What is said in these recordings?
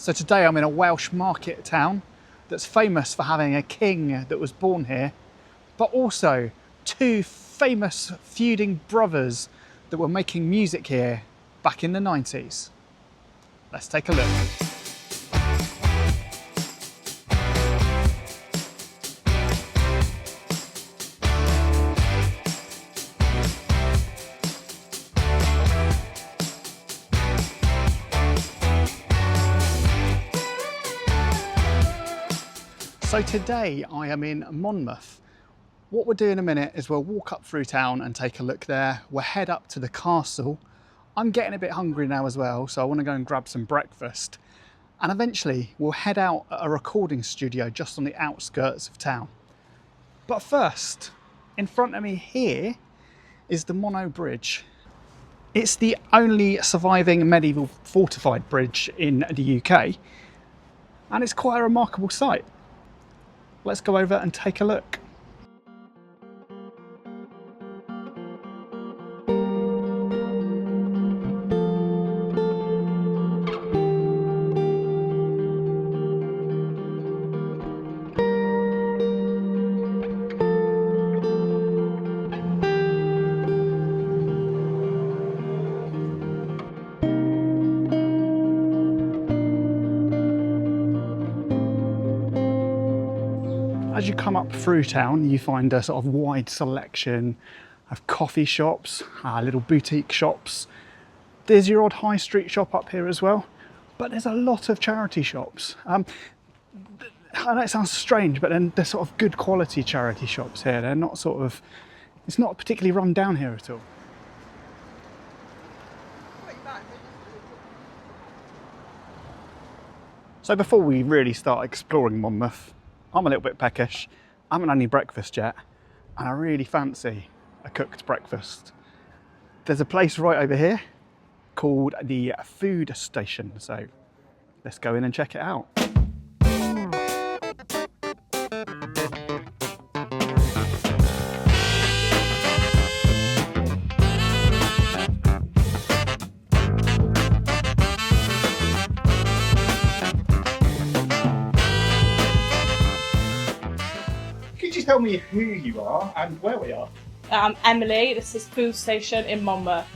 So today I'm in a Welsh market town that's famous for having a king that was born here, but also two famous feuding brothers that were making music here back in the 90s. Let's take a look. So today I am in Monmouth. What we'll do in a minute is we'll walk up through town and take a look there. We'll head up to the castle. I'm getting a bit hungry now as well, so I want to go and grab some breakfast. And eventually we'll head out at a recording studio just on the outskirts of town. But first, in front of me here is the Monmouth Bridge. It's the only surviving medieval fortified bridge in the UK, and it's quite a remarkable sight. Let's go over and take a look. As you come up through town, you find a sort of wide selection of coffee shops, little boutique shops. There's your odd high street shop up here as well, but there's a lot of charity shops. I know it sounds strange, but then they're sort of good quality charity shops here. They're not sort of, it's not particularly run down here at all. So before we really start exploring Monmouth, I'm a little bit peckish. I haven't had any breakfast yet, and I really fancy a cooked breakfast. There's a place right over here called the Food Station, so let's go in and check it out. Could you tell me who you are and where we are? I'm Emily, this is Food Station in Monmouth.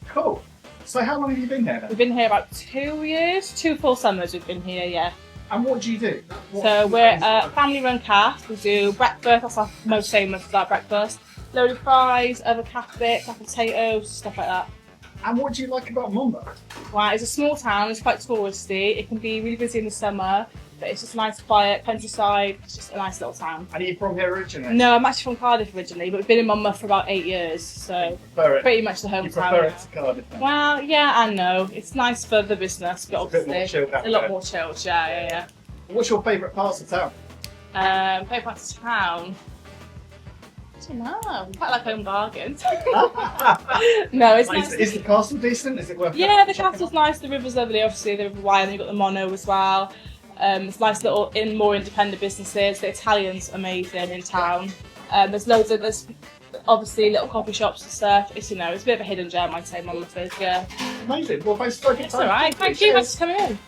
Cool. So how long have you been here then? We've been here about 2 years, 2 full summers we've been here, yeah. And what do you do? So we're a family run cast, we do breakfast, that's our most famous for our breakfast. Load of fries, other calf bits, like potatoes, stuff like that. And what do you like about Monmouth? Well, it's a small town, it's quite touristy, it can be really busy in the summer, but it's just nice, quiet, countryside, it's just a nice little town. And are you from here originally? No, I'm actually from Cardiff originally, but we've been in Monmouth for about 8 years, so pretty much the hometown. You prefer it to Cardiff then? Well, yeah and no. It's nice for the business, but It's a bit more chilled out a lot there. more chilled, yeah. What's your favourite parts of town? Favourite part of town? I don't know. I quite like Home Bargains. No, it's nice. Is the castle decent? Is it worth Yeah, the checking castle's out? nice, the river's lovely, obviously, the River Wye, and you've got the Mono as well. It's nice little more independent businesses. The Italian's amazing in town. There's obviously little coffee shops and stuff. It's, it's a bit of a hidden gem, I'd say, Monmouth is, yeah. Amazing. Well, thanks for It's alright, thank you, thanks for coming in.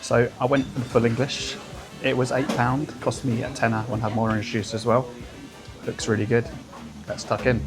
So I went for the full English. It was £8, cost me a tenner when I had more orange juice as well. Looks really good. Let's tuck in.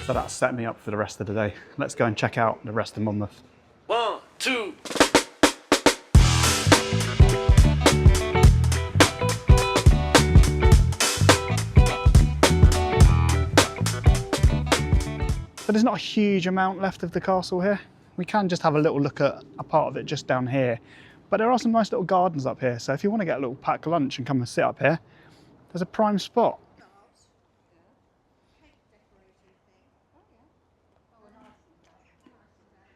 So that set me up for the rest of the day. Let's go and check out the rest of Monmouth. 1, 2. So there's not a huge amount left of the castle here. We can just have a little look at a part of it just down here. But there are some nice little gardens up here. So if you want to get a little packed lunch and come and sit up here, there's a prime spot.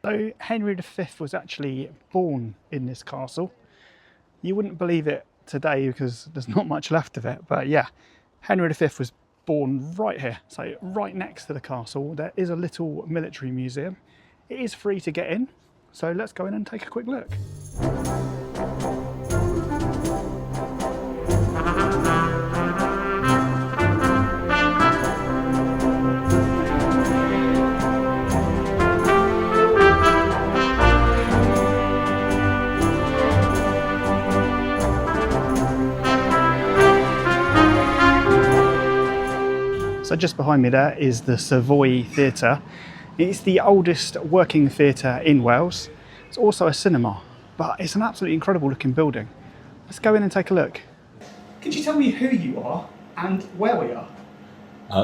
So Henry V was actually born in this castle. You wouldn't believe it today because there's not much left of it, but yeah, Henry V was born right here, so right next to the castle. There is a little military museum. It is free to get in, so let's go in and take a quick look. So just behind me there is the Savoy Theatre. It's the oldest working theatre in Wales. It's also a cinema, but it's an absolutely incredible looking building. Let's go in and take a look. Could you tell me who you are and where we are?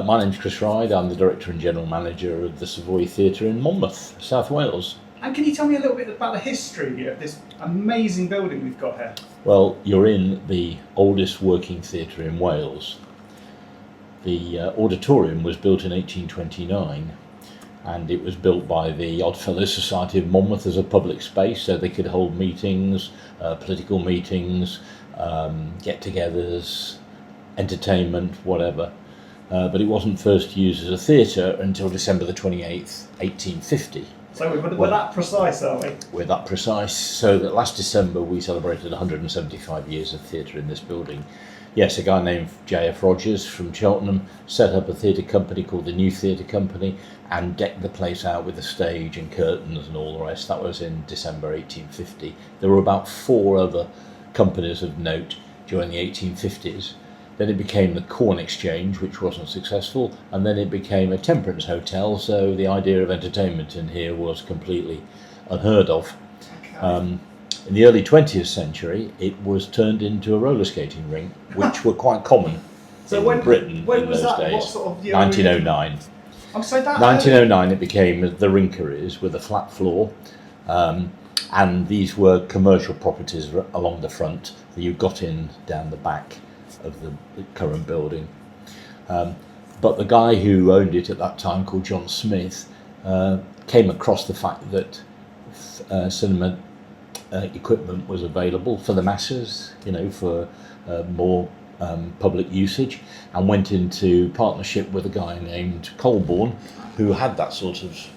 My name's Chris Ryde. I'm the Director and General Manager of the Savoy Theatre in Monmouth, South Wales. And can you tell me a little bit about the history of this amazing building we've got here? Well, you're in the oldest working theatre in Wales. The auditorium was built in 1829, and it was built by the Oddfellows Society of Monmouth as a public space, so they could hold meetings, political meetings, get-togethers, entertainment, whatever. But it wasn't first used as a theatre until December the 28th, 1850. So we're that precise, are we? We're that precise, so that last December we celebrated 175 years of theatre in this building. Yes, a guy named J.F. Rogers from Cheltenham set up a theatre company called the New Theatre Company and decked the place out with a stage and curtains and all the rest. That was in December 1850. There were about 4 other companies of note during the 1850s. Then it became the Corn Exchange, which wasn't successful, and then it became a temperance hotel, so the idea of entertainment in here was completely unheard of. Okay. In the early 20th century, it was turned into a roller skating rink, which were quite common in Britain in those days. What sort of year? 1909. Oh, so that 1909 it became the Rinkeries with a flat floor, and these were commercial properties along the front that you got in down the back of the current building. But the guy who owned it at that time, called John Smith, came across the fact that cinema equipment was available for the masses, for more public usage, and went into partnership with a guy named Colborne who had that sort of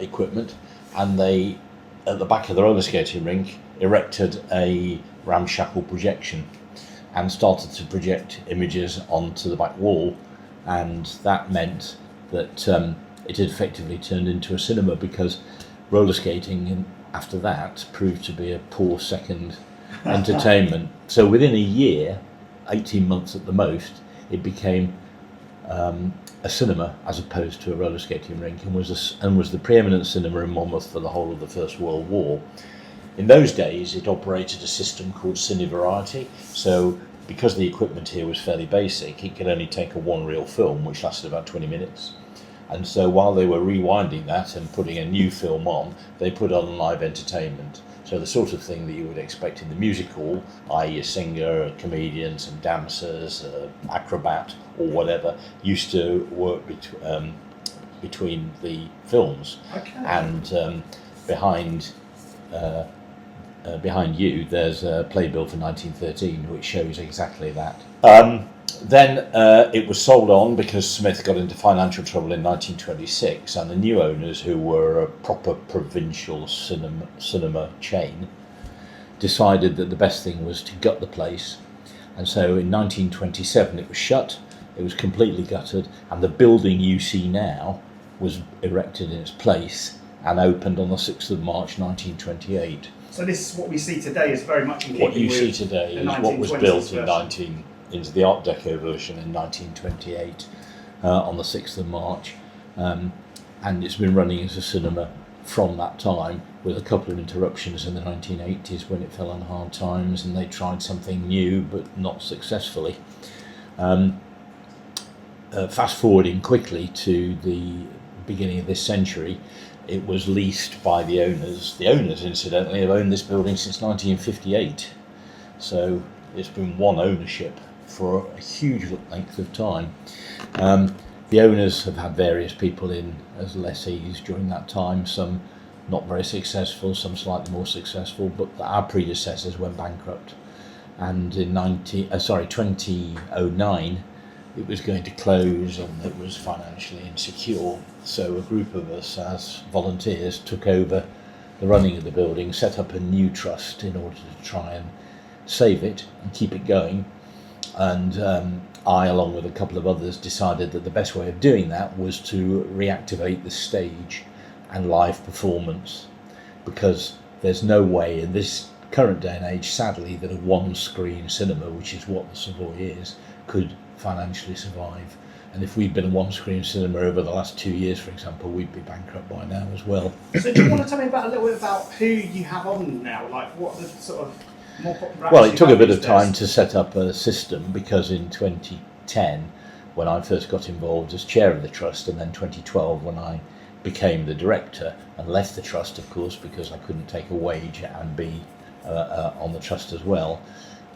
equipment, and they, at the back of the roller skating rink, erected a ramshackle projection and started to project images onto the back wall, and that meant that it had effectively turned into a cinema, because roller skating after that proved to be a poor second entertainment. So within a year, 18 months at the most, it became a cinema as opposed to a roller skating rink, and was the preeminent cinema in Monmouth for the whole of the First World War. In those days, it operated a system called Cine Variety. So because the equipment here was fairly basic, it could only take a one-reel film, which lasted about 20 minutes. And so while they were rewinding that and putting a new film on, they put on live entertainment. So the sort of thing that you would expect in the music hall, i.e. a singer, a comedian, some dancers, an acrobat or whatever, used to work between the films. Okay. And behind you, there's a playbill for 1913, which shows exactly that. Then it was sold on because Smith got into financial trouble in 1926, and the new owners, who were a proper provincial cinema chain, decided that the best thing was to gut the place. And so in 1927 it was shut, it was completely gutted, and the building you see now was erected in its place and opened on the 6th of March 1928. So this, what we see today, is very much in keeping what you with see today is what was built into the Art Deco version in 1928 on the 6th of March, and it's been running as a cinema from that time, with a couple of interruptions in the 1980s when it fell on hard times and they tried something new but not successfully. Fast forwarding quickly to the beginning of this century, it was leased by the owners. The owners, incidentally, have owned this building since 1958, so it's been one ownership for a huge length of time. The owners have had various people in as lessees during that time, some not very successful, some slightly more successful, but our predecessors went bankrupt. And in 2009, it was going to close and it was financially insecure. So a group of us as volunteers took over the running of the building, set up a new trust in order to try and save it and keep it going. And I, along with a couple of others, decided that the best way of doing that was to reactivate the stage and live performance, because there's no way in this current day and age, sadly, that a one-screen cinema, which is what the Savoy is, could financially survive. And if we'd been a one-screen cinema over the last 2 years, for example, we'd be bankrupt by now as well. So do you want to tell me about a little bit about who you have on now? Like, what the sort of more popular... Well, it took a bit of time to set up a system, because in 2010, when I first got involved as chair of the trust, and then 2012 when I became the director and left the trust, of course, because I couldn't take a wage and be on the trust as well,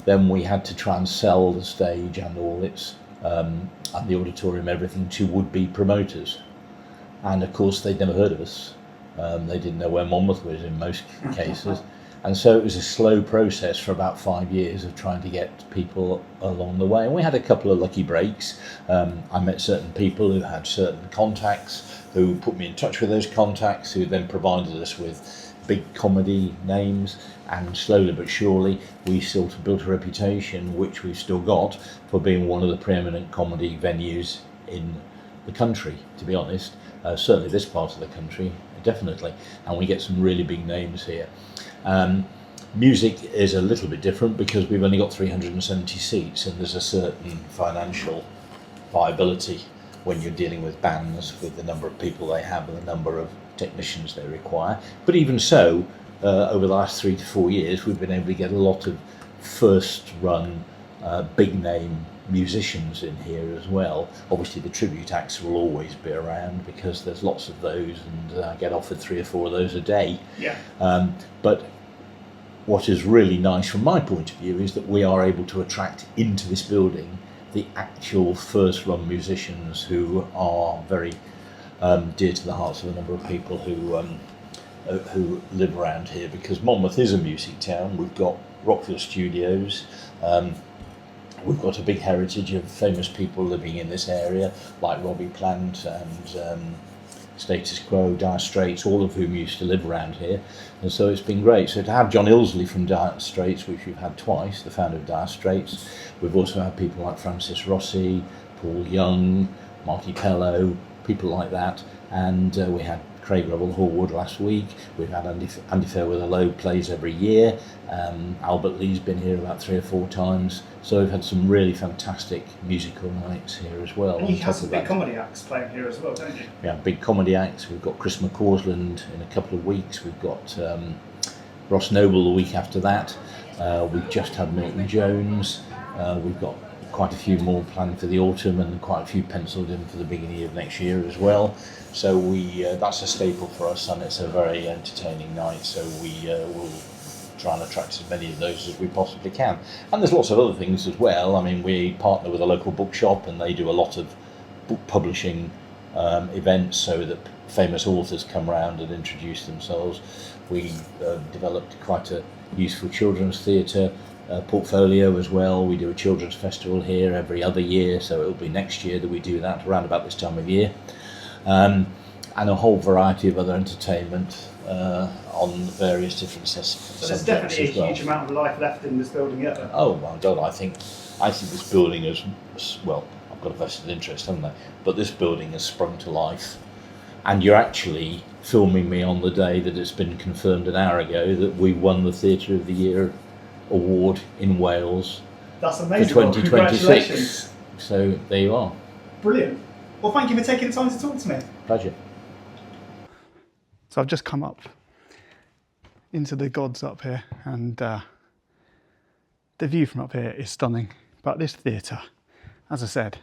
then we had to try and sell the stage and all its and the auditorium, everything, to would-be promoters. And of course they'd never heard of us. They didn't know where Monmouth was in most cases. And so it was a slow process for about 5 years of trying to get people along the way. And we had a couple of lucky breaks. I met certain people who had certain contacts, who put me in touch with those contacts, who then provided us with big comedy names, and slowly but surely we sort of built a reputation, which we've still got, for being one of the preeminent comedy venues in the country, to be honest. Certainly this part of the country, definitely. And we get some really big names here. Music is a little bit different, because we've only got 370 seats, and there's a certain financial viability when you're dealing with bands, with the number of people they have and the number of technicians they require. But even so, over the last 3 to 4 years, we've been able to get a lot of first run big name musicians in here as well. Obviously the tribute acts will always be around, because there's lots of those, and I get offered 3 or 4 of those a day. Yeah. But what is really nice from my point of view is that we are able to attract into this building the actual first run musicians, who are very dear to the hearts of a number of people who live around here, because Monmouth is a music town. We've got Rockfield Studios, we've got a big heritage of famous people living in this area, like Robbie Plant and Status Quo, Dire Straits, all of whom used to live around here. And so it's been great. So to have John Ilsley from Dire Straits, which we've had twice, the founder of Dire Straits, we've also had people like Francis Rossi, Paul Young, Marty Pellow, people like that. And we had Craig Revel Horwood last week. We've had Andy Fairweather plays every year. Albert Lee's been here about 3 or 4 times. So we've had some really fantastic musical nights here as well. And you have some big comedy acts playing here as well, don't you? Yeah, big comedy acts. We've got Chris McCausland in a couple of weeks. We've got Ross Noble the week after that. We've just had Milton Jones. We've got quite a few more planned for the autumn, and quite a few penciled in for the beginning of next year as well. So that's a staple for us, and it's a very entertaining night. So we will try and attract as many of those as we possibly can. And there's lots of other things as well. I mean, we partner with a local bookshop, and they do a lot of book publishing events, so that famous authors come around and introduce themselves. We developed quite a useful children's theatre portfolio as well. We do a children's festival here every other year, so it'll be next year that we do that, around about this time of year. And a whole variety of other entertainment on various different subjects. So there's definitely a huge amount of life left in this building yet. Oh my God, I think this building is, well, I've got a vested interest, haven't I? But this building has sprung to life. And you're actually filming me on the day that it's been confirmed an hour ago that we won the Theatre of the Year award in Wales. That's amazing. For 2026. So there you are. Brilliant. Well, thank you for taking the time to talk to me. Pleasure. So I've just come up into the gods up here, and the view from up here is stunning. But this theatre, as I said,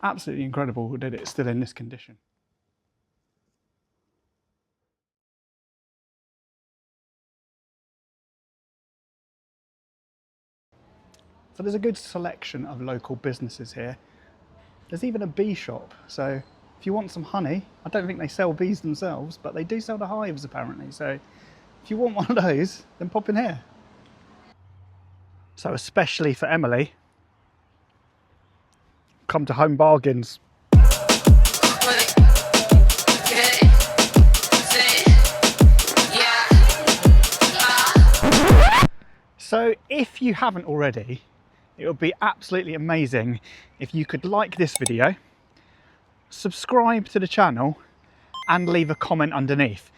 absolutely incredible that it's still in this condition. So there's a good selection of local businesses here. There's even a bee shop, so if you want some honey, I don't think they sell bees themselves, but they do sell the hives apparently, so if you want one of those, then pop in here. So especially for Emily, welcome to Home Bargains. So if you haven't already, it would be absolutely amazing if you could like this video, subscribe to the channel and leave a comment underneath.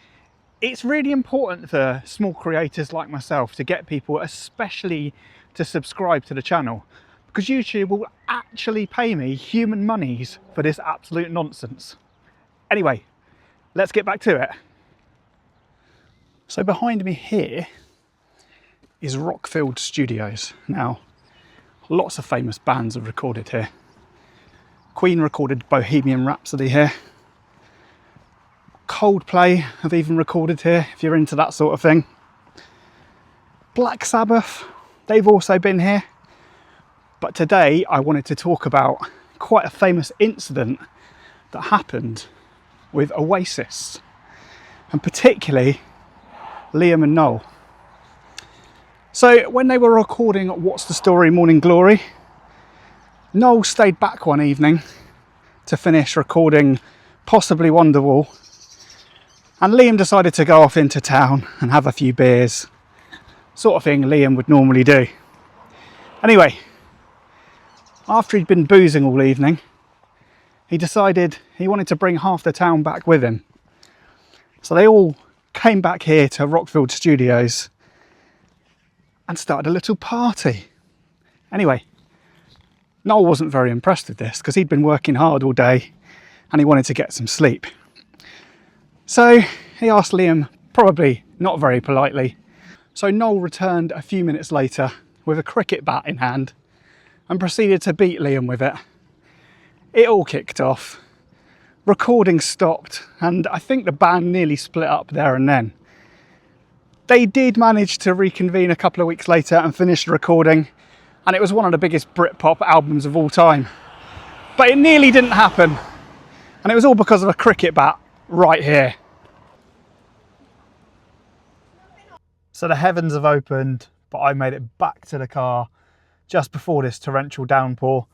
It's really important for small creators like myself to get people, especially to subscribe to the channel, because YouTube will actually pay me human monies for this absolute nonsense. Anyway, let's get back to it. So behind me here is Rockfield Studios. Now, lots of famous bands have recorded here. Queen recorded Bohemian Rhapsody here. Coldplay have even recorded here, if you're into that sort of thing. Black Sabbath, they've also been here. But today I wanted to talk about quite a famous incident that happened with Oasis, and particularly Liam and Noel. So when they were recording What's the Story Morning Glory, Noel stayed back one evening to finish recording possibly Wonderwall, and Liam decided to go off into town and have a few beers, sort of thing Liam would normally do. Anyway, after he'd been boozing all evening, he decided he wanted to bring half the town back with him. So they all came back here to Rockfield Studios and started a little party. Anyway, Noel wasn't very impressed with this because he'd been working hard all day and he wanted to get some sleep. So he asked Liam, probably not very politely. So Noel returned a few minutes later with a cricket bat in hand and proceeded to beat Liam with it. It all kicked off. Recording stopped, and I think the band nearly split up there and then. They did manage to reconvene a couple of weeks later and finish the recording, and it was one of the biggest Britpop albums of all time. But it nearly didn't happen, and it was all because of a cricket bat right here. So the heavens have opened, but I made it back to the car just before this torrential downpour.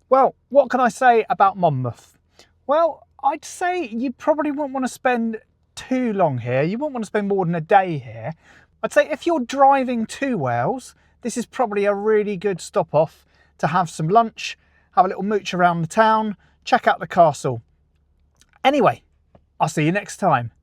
Well, what can I say about Monmouth? Well, I'd say you probably wouldn't want to spend too long here. You wouldn't want to spend more than a day here. I'd say if you're driving to Wales, this is probably a really good stop off to have some lunch, have a little mooch around the town, check out the castle. Anyway, I'll see you next time.